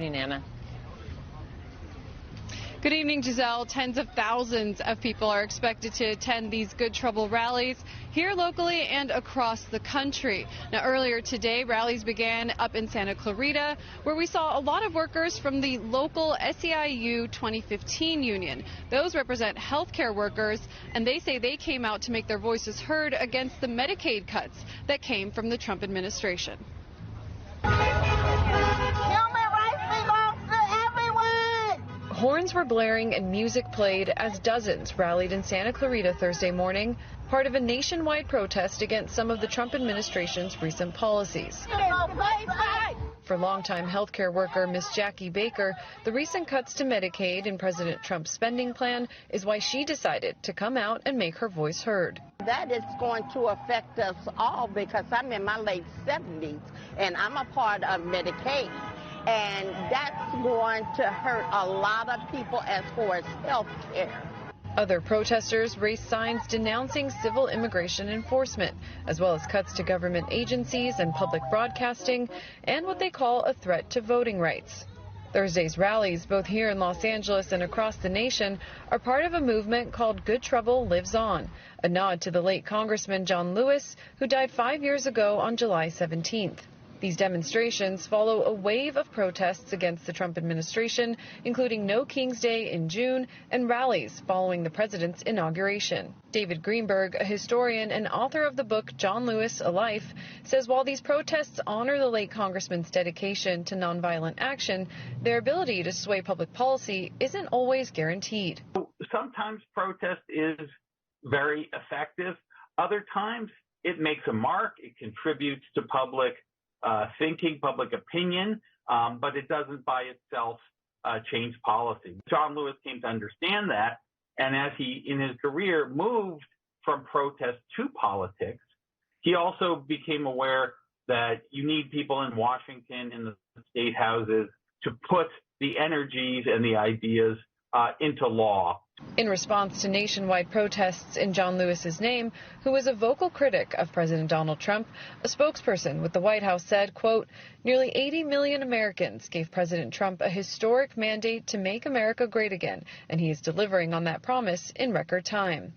evening, Anna. Good evening, Giselle. Tens of thousands of people are expected to attend these Good Trouble rallies here locally and across the country. Now, earlier today, rallies began up in Santa Clarita, where we saw a lot of workers from the local SEIU 2015 union. Those represent healthcare workers, and they say they came out to make their voices heard against the Medicaid cuts that came from the Trump administration. Horns were blaring and music played as dozens rallied in Santa Clarita Thursday morning, part of a nationwide protest against some of the Trump administration's recent policies. For longtime healthcare worker Miss Jackie Baker, the recent cuts to Medicaid in President Trump's spending plan is why she decided to come out and make her voice heard. That is going to affect us all because I'm in my late 70s and I'm a part of Medicaid. And that's going to hurt a lot of people as far as health care. Other protesters raised signs denouncing civil immigration enforcement, as well as cuts to government agencies and public broadcasting, and what they call a threat to voting rights. Thursday's rallies, both here in Los Angeles and across the nation, are part of a movement called Good Trouble Lives On, a nod to the late Congressman John Lewis, who died 5 years ago on July 17th. These demonstrations follow a wave of protests against the Trump administration, including No King's Day in June and rallies following the president's inauguration. David Greenberg, a historian and author of the book John Lewis, A Life, says while these protests honor the late congressman's dedication to nonviolent action, their ability to sway public policy isn't always guaranteed. Sometimes protest is very effective. Other times it makes a mark. It contributes to public thinking, public opinion, but it doesn't by itself change policy. John Lewis came to understand that, and as he, in his career, moved from protest to politics, he also became aware that you need people in Washington, in the state houses, to put the energies and the ideas into law. In response to nationwide protests in John Lewis's name, who was a vocal critic of President Donald Trump, a spokesperson with the White House said, quote, nearly 80 million Americans gave President Trump a historic mandate to make America great again, and he is delivering on that promise in record time.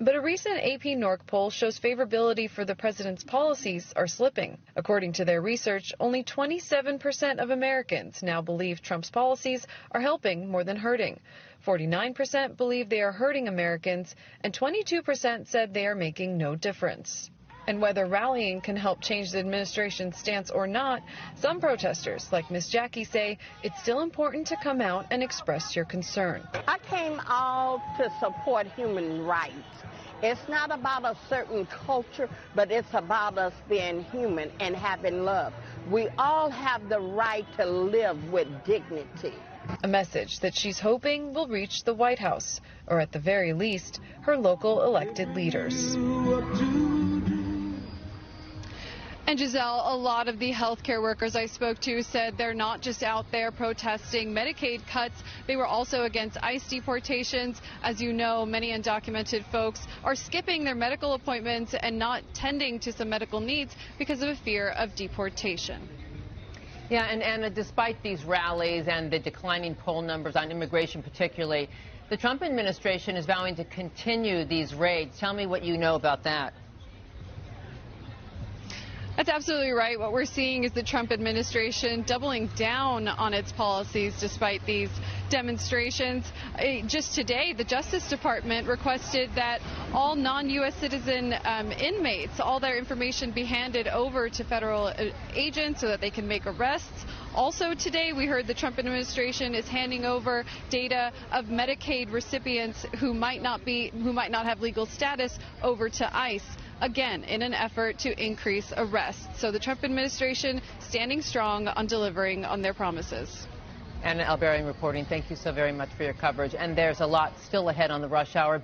But a recent AP NORC poll shows favorability for the president's policies are slipping. According to their research, only 27% of Americans now believe Trump's policies are helping more than hurting. 49% believe they are hurting Americans, and 22% said they are making no difference. And whether rallying can help change the administration's stance or not, some protesters, like Miss Jackie, say it's still important to come out and express your concern. I came out to support human rights. It's not about a certain culture, but it's about us being human and having love. We all have the right to live with dignity. A message that she's hoping will reach the White House, or at the very least, her local elected leaders. And Giselle, a lot of the healthcare workers I spoke to said they're not just out there protesting Medicaid cuts, they were also against ICE deportations. As you know, many undocumented folks are skipping their medical appointments and not tending to some medical needs because of a fear of deportation. Yeah, and Anna, despite these rallies and the declining poll numbers on immigration particularly, the Trump administration is vowing to continue these raids. Tell me what you know about that. That's absolutely right. What we're seeing is the Trump administration doubling down on its policies despite these demonstrations. Just today, the Justice Department requested that all non-U.S. citizen inmates, all their information be handed over to federal agents so that they can make arrests. Also today, we heard the Trump administration is handing over data of Medicaid recipients who might not have legal status over to ICE. Again, in an effort to increase arrests. So the Trump administration standing strong on delivering on their promises. Anna Alberian reporting. Thank you so very much for your coverage. And there's a lot still ahead on the rush hour.